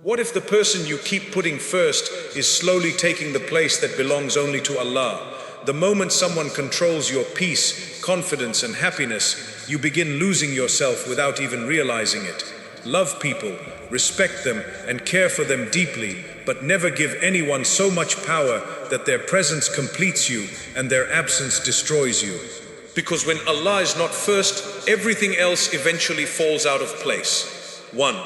What if the person you keep putting first is slowly taking the place that belongs only to Allah? The moment someone controls your peace, confidence, and happiness, you begin losing yourself without even realizing it. Love people, respect them, and care for them deeply, but never give anyone so much power that their presence completes you and their absence destroys you. Because when Allah is not first, everything else eventually falls out of place. 1.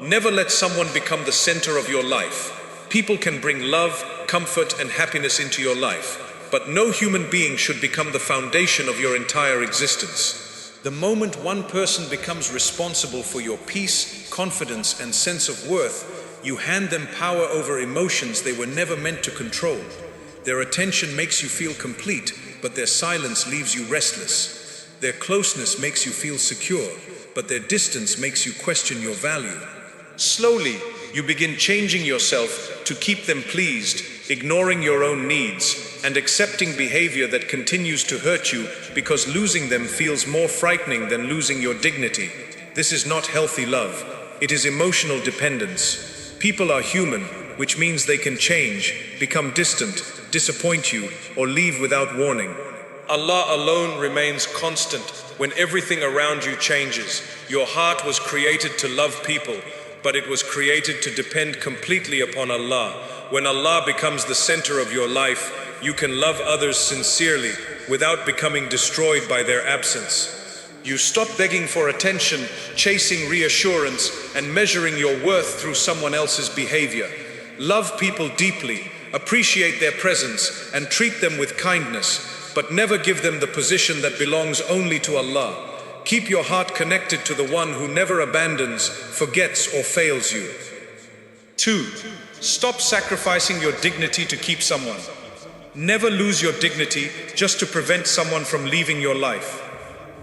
Never let someone become the center of your life. People can bring love, comfort, and happiness into your life, but no human being should become the foundation of your entire existence. The moment one person becomes responsible for your peace, confidence, and sense of worth, you hand them power over emotions they were never meant to control. Their attention makes you feel complete, but their silence leaves you restless. Their closeness makes you feel secure, but their distance makes you question your value. Slowly, you begin changing yourself to keep them pleased, ignoring your own needs, and accepting behavior that continues to hurt you because losing them feels more frightening than losing your dignity. This is not healthy love. It is emotional dependence. People are human, which means they can change, become distant, disappoint you, or leave without warning. Allah alone remains constant when everything around you changes. Your heart was created to love people, but it was created to depend completely upon Allah. When Allah becomes the center of your life, you can love others sincerely without becoming destroyed by their absence. You stop begging for attention, chasing reassurance, and measuring your worth through someone else's behavior. Love people deeply, appreciate their presence, and treat them with kindness, but never give them the position that belongs only to Allah. Keep your heart connected to the one who never abandons, forgets, or fails you. 2. Stop sacrificing your dignity to keep someone. Never lose your dignity just to prevent someone from leaving your life.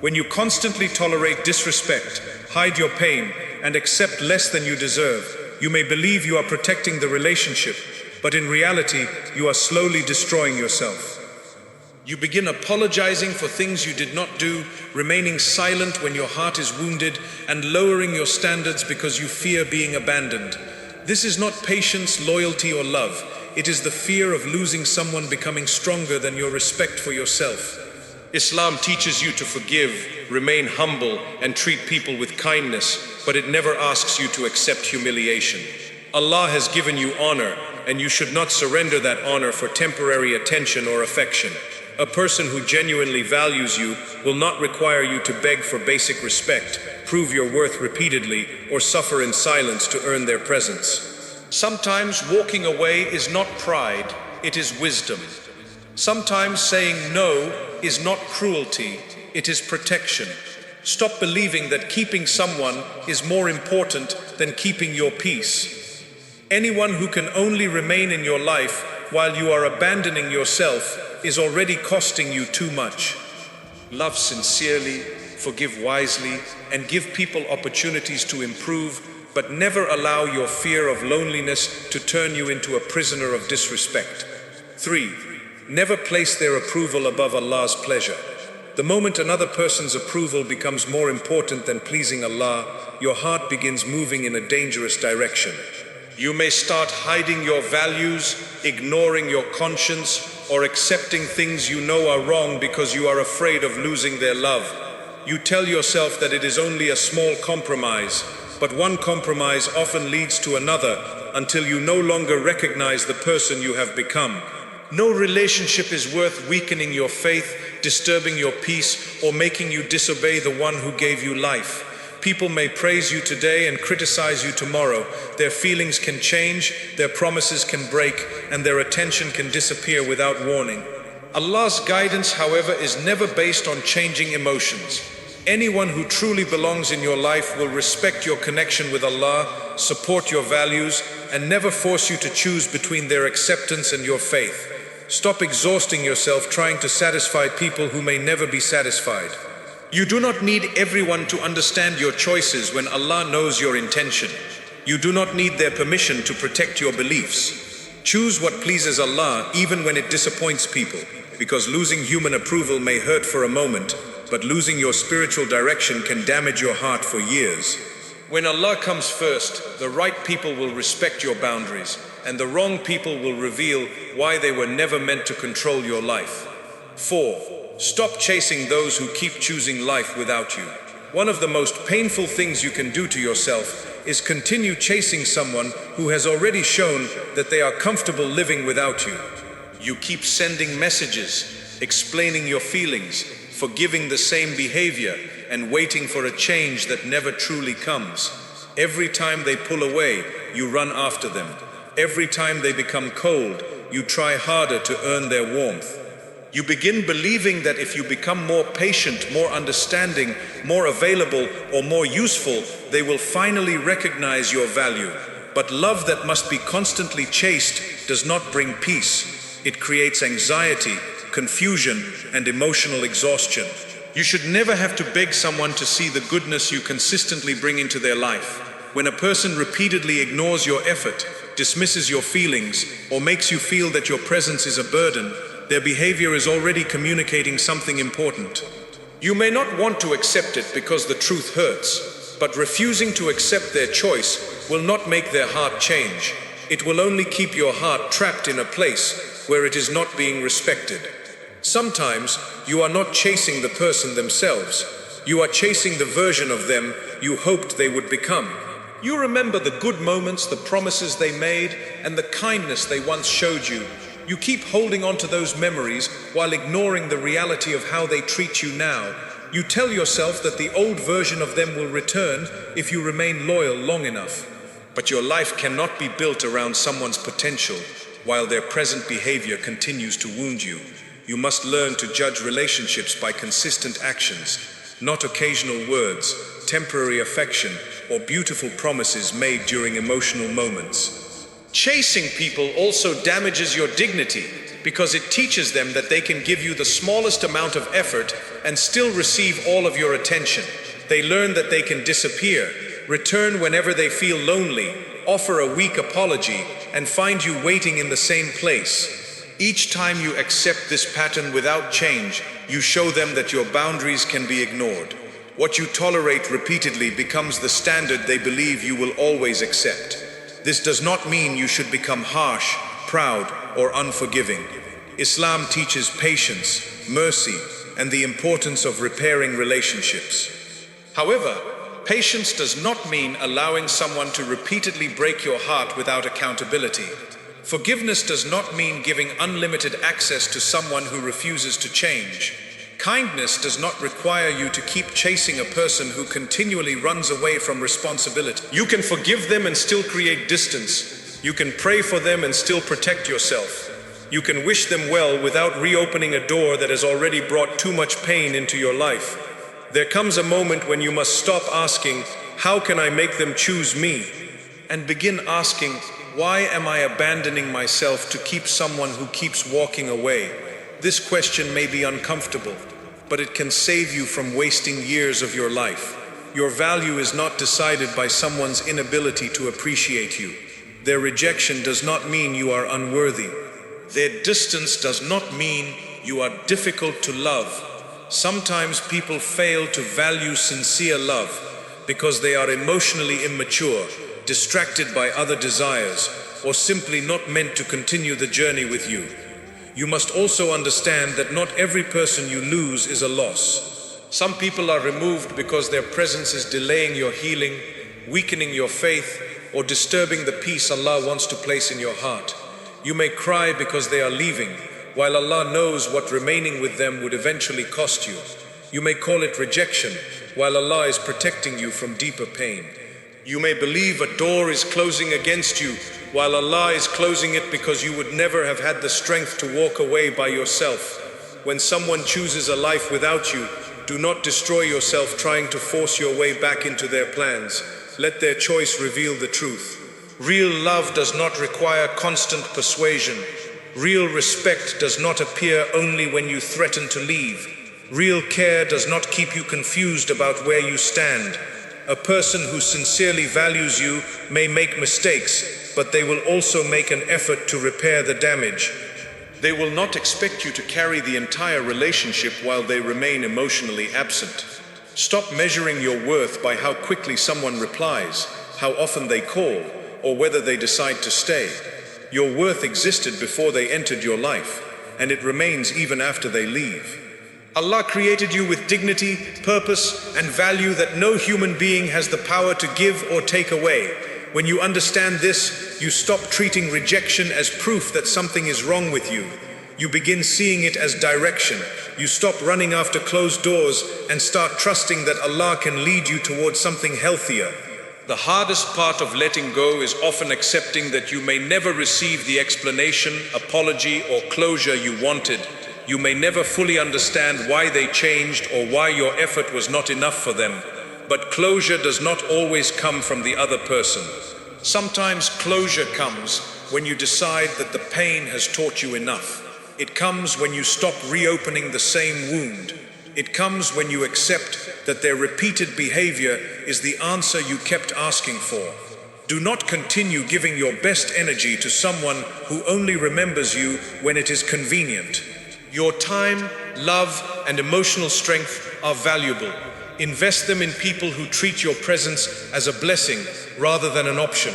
When you constantly tolerate disrespect, hide your pain, and accept less than you deserve, you may believe you are protecting the relationship, but in reality, you are slowly destroying yourself. You begin apologizing for things you did not do, remaining silent when your heart is wounded, and lowering your standards because you fear being abandoned. This is not patience, loyalty, or love. It is the fear of losing someone becoming stronger than your respect for yourself. Islam teaches you to forgive, remain humble, and treat people with kindness, but it never asks you to accept humiliation. Allah has given you honor, and you should not surrender that honor for temporary attention or affection. A person who genuinely values you will not require you to beg for basic respect, prove your worth repeatedly, or suffer in silence to earn their presence. Sometimes walking away is not pride, it is wisdom. Sometimes saying no is not cruelty, it is protection. Stop believing that keeping someone is more important than keeping your peace. Anyone who can only remain in your life while you are abandoning yourself is already costing you too much. Love sincerely, forgive wisely, and give people opportunities to improve, but never allow your fear of loneliness to turn you into a prisoner of disrespect. 3. Never place their approval above Allah's pleasure. The moment another person's approval becomes more important than pleasing Allah, your heart begins moving in a dangerous direction. You may start hiding your values, ignoring your conscience, or accepting things you know are wrong because you are afraid of losing their love. You tell yourself that it is only a small compromise, but one compromise often leads to another until you no longer recognize the person you have become. No relationship is worth weakening your faith, disturbing your peace, or making you disobey the one who gave you life. People may praise you today and criticize you tomorrow. Their feelings can change, their promises can break, and their attention can disappear without warning. Allah's guidance, however, is never based on changing emotions. Anyone who truly belongs in your life will respect your connection with Allah, support your values, and never force you to choose between their acceptance and your faith. Stop exhausting yourself trying to satisfy people who may never be satisfied. You do not need everyone to understand your choices when Allah knows your intention. You do not need their permission to protect your beliefs. Choose what pleases Allah even when it disappoints people, because losing human approval may hurt for a moment, but losing your spiritual direction can damage your heart for years. When Allah comes first, the right people will respect your boundaries, and the wrong people will reveal why they were never meant to control your life. 4. Stop chasing those who keep choosing life without you. One of the most painful things you can do to yourself is continue chasing someone who has already shown that they are comfortable living without you. You keep sending messages, explaining your feelings, forgiving the same behavior, and waiting for a change that never truly comes. Every time they pull away, you run after them. Every time they become cold, you try harder to earn their warmth. You begin believing that if you become more patient, more understanding, more available, or more useful, they will finally recognize your value. But love that must be constantly chased does not bring peace. It creates anxiety, confusion, and emotional exhaustion. You should never have to beg someone to see the goodness you consistently bring into their life. When a person repeatedly ignores your effort, dismisses your feelings, or makes you feel that your presence is a burden, their behavior is already communicating something important. You may not want to accept it because the truth hurts, but refusing to accept their choice will not make their heart change. It will only keep your heart trapped in a place where it is not being respected. Sometimes you are not chasing the person themselves. You are chasing the version of them you hoped they would become. You remember the good moments, the promises they made, and the kindness they once showed you. You keep holding on to those memories while ignoring the reality of how they treat you now. You tell yourself that the old version of them will return if you remain loyal long enough. But your life cannot be built around someone's potential while their present behavior continues to wound you. You must learn to judge relationships by consistent actions, not occasional words, temporary affection, or beautiful promises made during emotional moments. Chasing people also damages your dignity because it teaches them that they can give you the smallest amount of effort and still receive all of your attention. They learn that they can disappear, return whenever they feel lonely, offer a weak apology, and find you waiting in the same place. Each time you accept this pattern without change, you show them that your boundaries can be ignored. What you tolerate repeatedly becomes the standard they believe you will always accept. This does not mean you should become harsh, proud, or unforgiving. Islam teaches patience, mercy, and the importance of repairing relationships. However, patience does not mean allowing someone to repeatedly break your heart without accountability. Forgiveness does not mean giving unlimited access to someone who refuses to change. Kindness does not require you to keep chasing a person who continually runs away from responsibility. You can forgive them and still create distance. You can pray for them and still protect yourself. You can wish them well without reopening a door that has already brought too much pain into your life. There comes a moment when you must stop asking, "How can I make them choose me?" and begin asking, "Why am I abandoning myself to keep someone who keeps walking away?" This question may be uncomfortable, but it can save you from wasting years of your life. Your value is not decided by someone's inability to appreciate you. Their rejection does not mean you are unworthy. Their distance does not mean you are difficult to love. Sometimes people fail to value sincere love because they are emotionally immature, distracted by other desires, or simply not meant to continue the journey with you. You must also understand that not every person you lose is a loss. Some people are removed because their presence is delaying your healing, weakening your faith, or disturbing the peace Allah wants to place in your heart. You may cry because they are leaving, while Allah knows what remaining with them would eventually cost you. You may call it rejection, while Allah is protecting you from deeper pain. You may believe a door is closing against you, while Allah is closing it because you would never have had the strength to walk away by yourself. When someone chooses a life without you, do not destroy yourself trying to force your way back into their plans. Let their choice reveal the truth. Real love does not require constant persuasion. Real respect does not appear only when you threaten to leave. Real care does not keep you confused about where you stand. A person who sincerely values you may make mistakes, but they will also make an effort to repair the damage. They will not expect you to carry the entire relationship while they remain emotionally absent. Stop measuring your worth by how quickly someone replies, how often they call, or whether they decide to stay. Your worth existed before they entered your life, and it remains even after they leave. Allah created you with dignity, purpose, and value that no human being has the power to give or take away. When you understand this, you stop treating rejection as proof that something is wrong with you. You begin seeing it as direction. You stop running after closed doors and start trusting that Allah can lead you towards something healthier. The hardest part of letting go is often accepting that you may never receive the explanation, apology, or closure you wanted. You may never fully understand why they changed or why your effort was not enough for them. But closure does not always come from the other person. Sometimes closure comes when you decide that the pain has taught you enough. It comes when you stop reopening the same wound. It comes when you accept that their repeated behavior is the answer you kept asking for. Do not continue giving your best energy to someone who only remembers you when it is convenient. Your time, love, and emotional strength are valuable. Invest them in people who treat your presence as a blessing rather than an option.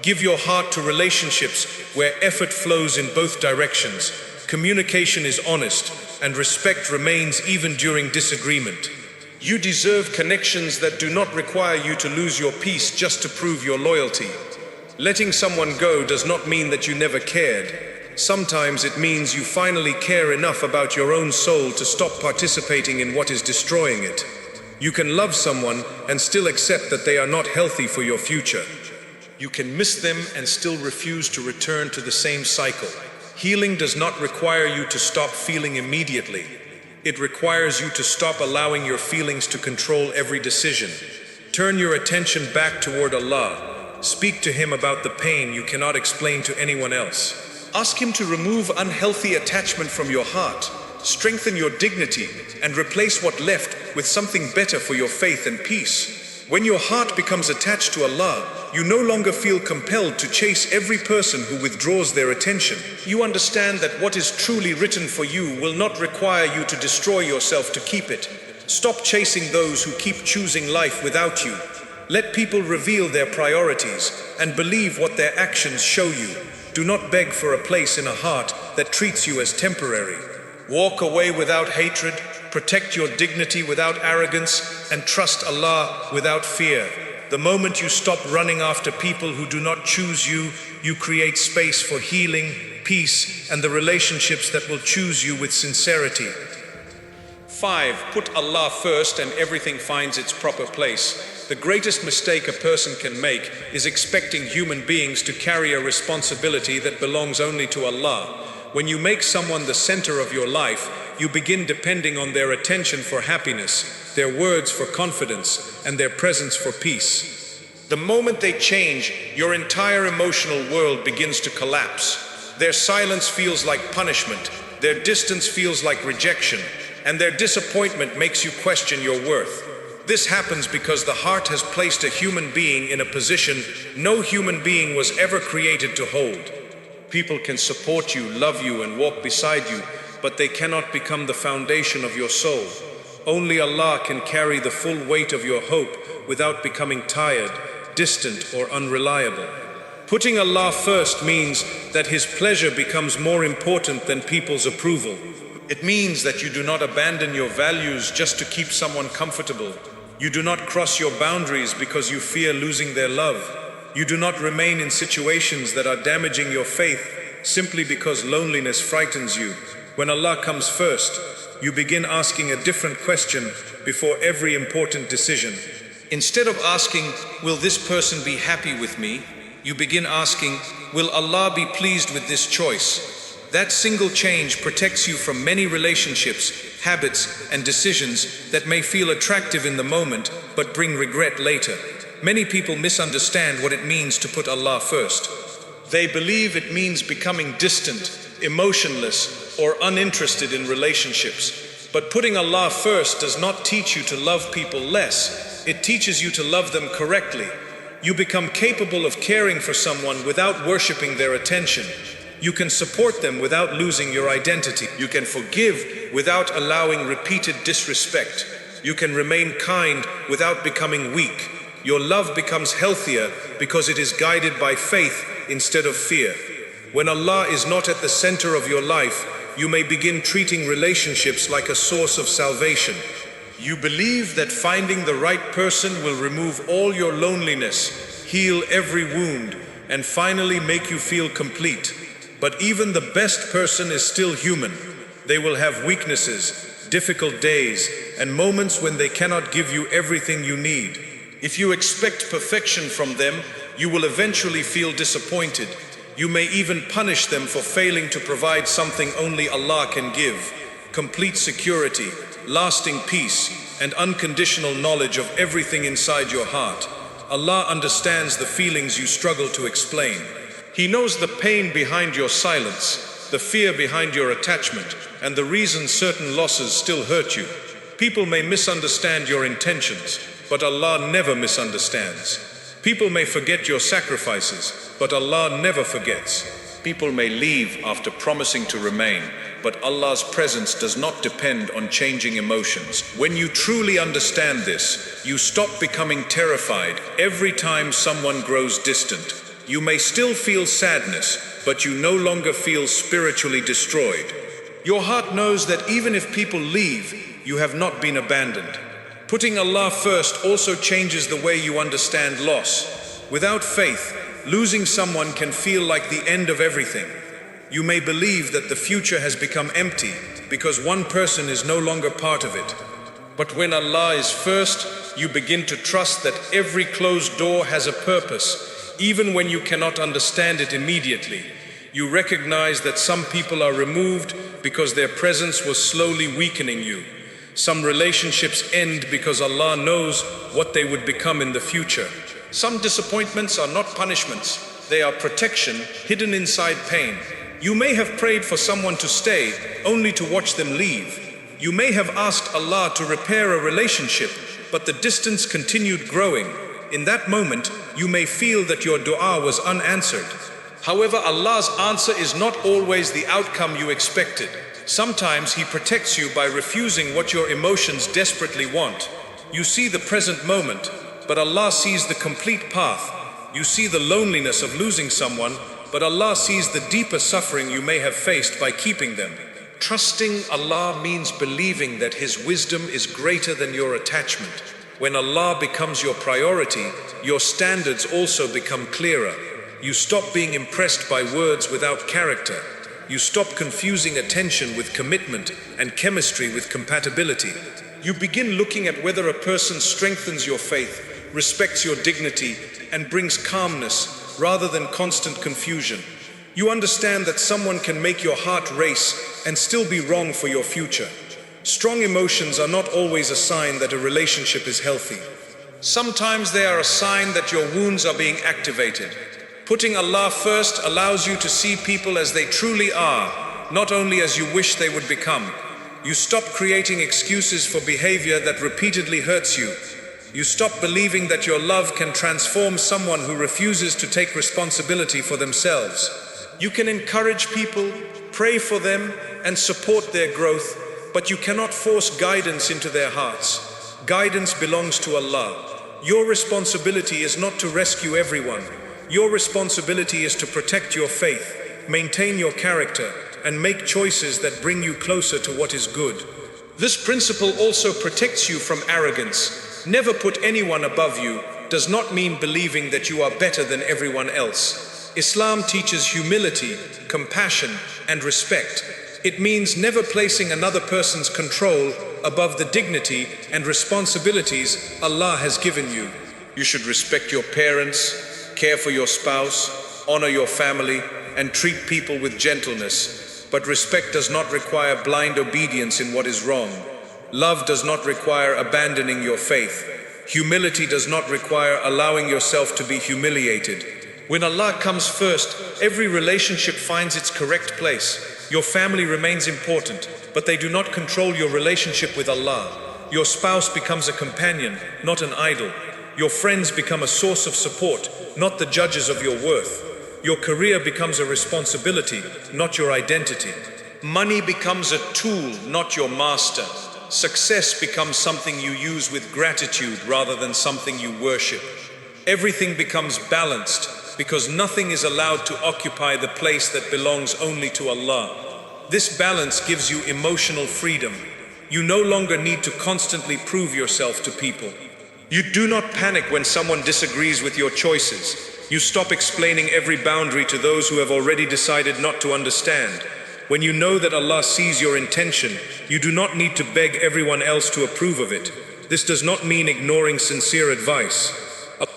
Give your heart to relationships where effort flows in both directions, communication is honest, and respect remains even during disagreement. You deserve connections that do not require you to lose your peace just to prove your loyalty. Letting someone go does not mean that you never cared. Sometimes it means you finally care enough about your own soul to stop participating in what is destroying it. You can love someone and still accept that they are not healthy for your future. You can miss them and still refuse to return to the same cycle. Healing does not require you to stop feeling immediately. It requires you to stop allowing your feelings to control every decision. Turn your attention back toward Allah. Speak to Him about the pain you cannot explain to anyone else. Ask Him to remove unhealthy attachment from your heart. Strengthen your dignity and replace what left with something better for your faith and peace. When your heart becomes attached to Allah, you no longer feel compelled to chase every person who withdraws their attention. You understand that what is truly written for you will not require you to destroy yourself to keep it. Stop chasing those who keep choosing life without you. Let people reveal their priorities and believe what their actions show you. Do not beg for a place in a heart that treats you as temporary. Walk away without hatred, protect your dignity without arrogance, and trust Allah without fear. The moment you stop running after people who do not choose you, you create space for healing, peace, and the relationships that will choose you with sincerity. 5. Put Allah first and everything finds its proper place. The greatest mistake a person can make is expecting human beings to carry a responsibility that belongs only to Allah. When you make someone the center of your life, you begin depending on their attention for happiness, their words for confidence, and their presence for peace. The moment they change, your entire emotional world begins to collapse. Their silence feels like punishment, their distance feels like rejection, and their disappointment makes you question your worth. This happens because the heart has placed a human being in a position no human being was ever created to hold. People can support you, love you, and walk beside you, but they cannot become the foundation of your soul. Only Allah can carry the full weight of your hope without becoming tired, distant, or unreliable. Putting Allah first means that His pleasure becomes more important than people's approval. It means that you do not abandon your values just to keep someone comfortable. You do not cross your boundaries because you fear losing their love. You do not remain in situations that are damaging your faith simply because loneliness frightens you. When Allah comes first, you begin asking a different question before every important decision. Instead of asking, will this person be happy with me? You begin asking, will Allah be pleased with this choice? That single change protects you from many relationships, habits, and decisions that may feel attractive in the moment but bring regret later. Many people misunderstand what it means to put Allah first. They believe it means becoming distant, emotionless, or uninterested in relationships. But putting Allah first does not teach you to love people less. It teaches you to love them correctly. You become capable of caring for someone without worshiping their attention. You can support them without losing your identity. You can forgive without allowing repeated disrespect. You can remain kind without becoming weak. Your love becomes healthier because it is guided by faith instead of fear. When Allah is not at the center of your life, you may begin treating relationships like a source of salvation. You believe that finding the right person will remove all your loneliness, heal every wound, and finally make you feel complete. But even the best person is still human. They will have weaknesses, difficult days, and moments when they cannot give you everything you need. If you expect perfection from them, you will eventually feel disappointed. You may even punish them for failing to provide something only Allah can give: complete security, lasting peace, and unconditional knowledge of everything inside your heart. Allah understands the feelings you struggle to explain. He knows the pain behind your silence, the fear behind your attachment, and the reason certain losses still hurt you. People may misunderstand your intentions, but Allah never misunderstands. People may forget your sacrifices, but Allah never forgets. People may leave after promising to remain, but Allah's presence does not depend on changing emotions. When you truly understand this, you stop becoming terrified every time someone grows distant. You may still feel sadness, but you no longer feel spiritually destroyed. Your heart knows that even if people leave, you have not been abandoned. Putting Allah first also changes the way you understand loss. Without faith, losing someone can feel like the end of everything. You may believe that the future has become empty because one person is no longer part of it. But when Allah is first, you begin to trust that every closed door has a purpose, even when you cannot understand it immediately. You recognize that some people are removed because their presence was slowly weakening you. Some relationships end because Allah knows what they would become in the future. Some disappointments are not punishments. They are protection hidden inside pain. You may have prayed for someone to stay only to watch them leave. You may have asked Allah to repair a relationship, but the distance continued growing. In that moment, you may feel that your dua was unanswered. However, Allah's answer is not always the outcome you expected. Sometimes He protects you by refusing what your emotions desperately want. You see the present moment, but Allah sees the complete path. You see the loneliness of losing someone, but Allah sees the deeper suffering you may have faced by keeping them. Trusting Allah means believing that His wisdom is greater than your attachment. When Allah becomes your priority, your standards also become clearer. You stop being impressed by words without character. You stop confusing attention with commitment and chemistry with compatibility. You begin looking at whether a person strengthens your faith, respects your dignity, and brings calmness rather than constant confusion. You understand that someone can make your heart race and still be wrong for your future. Strong emotions are not always a sign that a relationship is healthy. Sometimes they are a sign that your wounds are being activated. Putting Allah first allows you to see people as they truly are, not only as you wish they would become. You stop creating excuses for behavior that repeatedly hurts you. You stop believing that your love can transform someone who refuses to take responsibility for themselves. You can encourage people, pray for them, and support their growth, but you cannot force guidance into their hearts. Guidance belongs to Allah. Your responsibility is not to rescue everyone. Your responsibility is to protect your faith, maintain your character, and make choices that bring you closer to what is good. This principle also protects you from arrogance. Never put anyone above you does not mean believing that you are better than everyone else. Islam teaches humility, compassion, and respect. It means never placing another person's control above the dignity and responsibilities Allah has given you. You should respect your parents, care for your spouse, honor your family, and treat people with gentleness. But respect does not require blind obedience in what is wrong. Love does not require abandoning your faith. Humility does not require allowing yourself to be humiliated. When Allah comes first, every relationship finds its correct place. Your family remains important, but they do not control your relationship with Allah. Your spouse becomes a companion, not an idol. Your friends become a source of support, not the judges of your worth. Your career becomes a responsibility, not your identity. Money becomes a tool, not your master. Success becomes something you use with gratitude rather than something you worship. Everything becomes balanced because nothing is allowed to occupy the place that belongs only to Allah. This balance gives you emotional freedom. You no longer need to constantly prove yourself to people. You do not panic when someone disagrees with your choices. You stop explaining every boundary to those who have already decided not to understand. When you know that Allah sees your intention, you do not need to beg everyone else to approve of it. This does not mean ignoring sincere advice.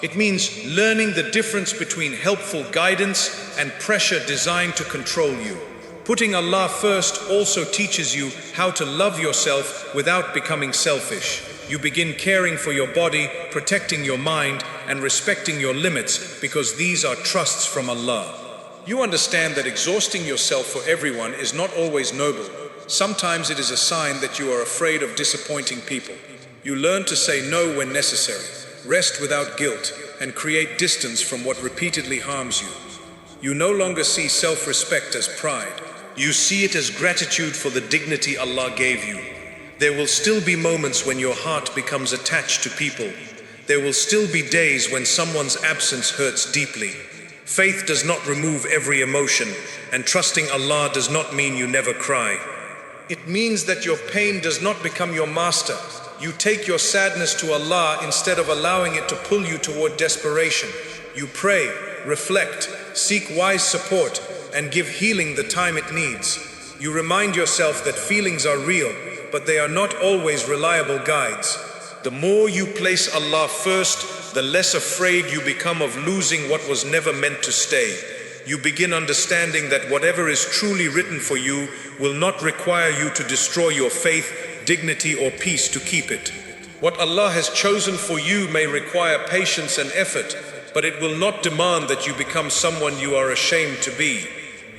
It means learning the difference between helpful guidance and pressure designed to control you. Putting Allah first also teaches you how to love yourself without becoming selfish. You begin caring for your body, protecting your mind, and respecting your limits because these are trusts from Allah. You understand that exhausting yourself for everyone is not always noble. Sometimes it is a sign that you are afraid of disappointing people. You learn to say no when necessary, rest without guilt, and create distance from what repeatedly harms you. You no longer see self-respect as pride. You see it as gratitude for the dignity Allah gave you. There will still be moments when your heart becomes attached to people. There will still be days when someone's absence hurts deeply. Faith does not remove every emotion, and trusting Allah does not mean you never cry. It means that your pain does not become your master. You take your sadness to Allah instead of allowing it to pull you toward desperation. You pray, reflect, seek wise support, and give healing the time it needs. You remind yourself that feelings are real, but they are not always reliable guides. The more you place Allah first, the less afraid you become of losing what was never meant to stay. You begin understanding that whatever is truly written for you will not require you to destroy your faith, dignity, or peace to keep it. What Allah has chosen for you may require patience and effort, but it will not demand that you become someone you are ashamed to be.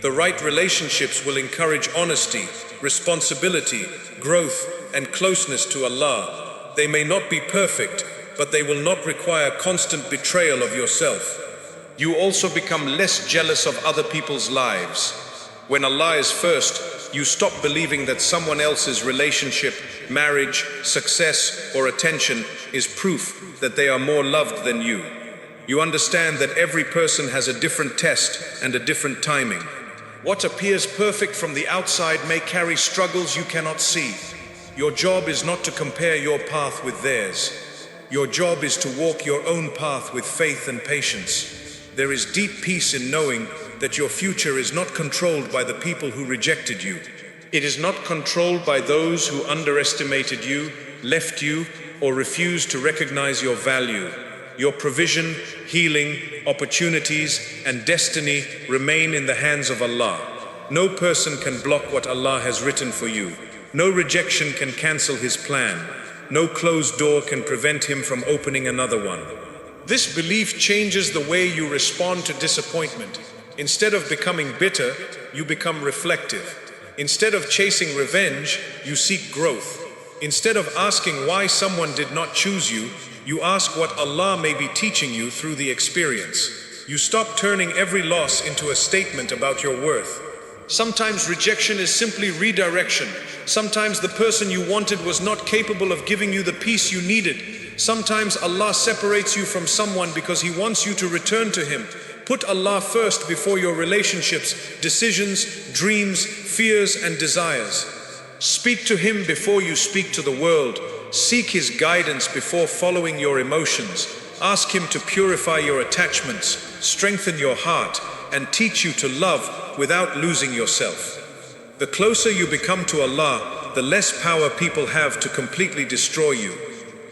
The right relationships will encourage honesty, responsibility, growth, and closeness to Allah. They may not be perfect, but they will not require constant betrayal of yourself. You also become less jealous of other people's lives. When Allah is first, you stop believing that someone else's relationship, marriage, success, or attention is proof that they are more loved than you. You understand that every person has a different test and a different timing. What appears perfect from the outside may carry struggles you cannot see. Your job is not to compare your path with theirs. Your job is to walk your own path with faith and patience. There is deep peace in knowing that your future is not controlled by the people who rejected you. It is not controlled by those who underestimated you, left you, or refused to recognize your value. Your provision, healing, opportunities, and destiny remain in the hands of Allah. No person can block what Allah has written for you. No rejection can cancel His plan. No closed door can prevent Him from opening another one. This belief changes the way you respond to disappointment. Instead of becoming bitter, you become reflective. Instead of chasing revenge, you seek growth. Instead of asking why someone did not choose you, you ask what Allah may be teaching you through the experience. You stop turning every loss into a statement about your worth. Sometimes rejection is simply redirection. Sometimes the person you wanted was not capable of giving you the peace you needed. Sometimes Allah separates you from someone because He wants you to return to Him. Put Allah first before your relationships, decisions, dreams, fears, and desires. Speak to Him before you speak to the world. Seek His guidance before following your emotions. Ask Him to purify your attachments, strengthen your heart, and teach you to love without losing yourself. The closer you become to Allah, the less power people have to completely destroy you.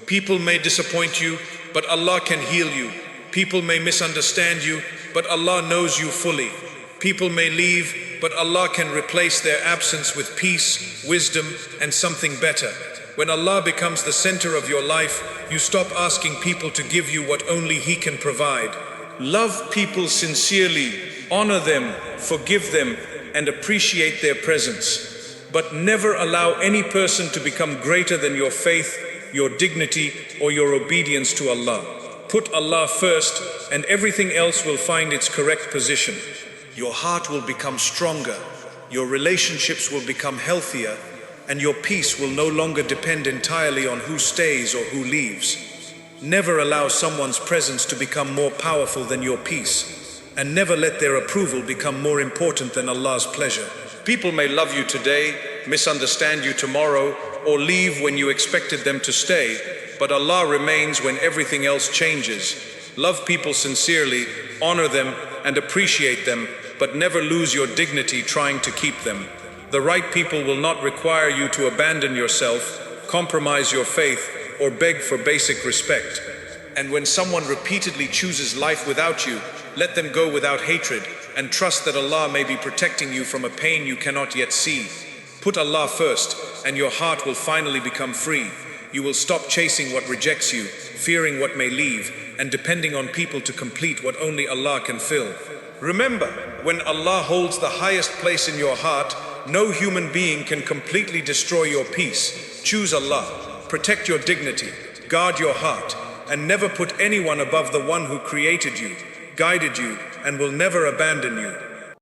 People may disappoint you, but Allah can heal you. People may misunderstand you, but Allah knows you fully. People may leave, but Allah can replace their absence with peace, wisdom, and something better. When Allah becomes the center of your life, you stop asking people to give you what only He can provide. Love people sincerely, honor them, forgive them, and appreciate their presence. But never allow any person to become greater than your faith, your dignity, or your obedience to Allah. Put Allah first, and everything else will find its correct position. Your heart will become stronger, your relationships will become healthier, and your peace will no longer depend entirely on who stays or who leaves. Never allow someone's presence to become more powerful than your peace, and never let their approval become more important than Allah's pleasure. People may love you today, misunderstand you tomorrow, or leave when you expected them to stay, but Allah remains when everything else changes. Love people sincerely, honor them, and appreciate them, but never lose your dignity trying to keep them. The right people will not require you to abandon yourself, compromise your faith, or beg for basic respect. And when someone repeatedly chooses life without you, let them go without hatred, and trust that Allah may be protecting you from a pain you cannot yet see. Put Allah first, and your heart will finally become free. You will stop chasing what rejects you, fearing what may leave, and depending on people to complete what only Allah can fill. Remember, when Allah holds the highest place in your heart, no human being can completely destroy your peace. Choose Allah. Protect your dignity, guard your heart, and never put anyone above the one who created you, guided you, and will never abandon you.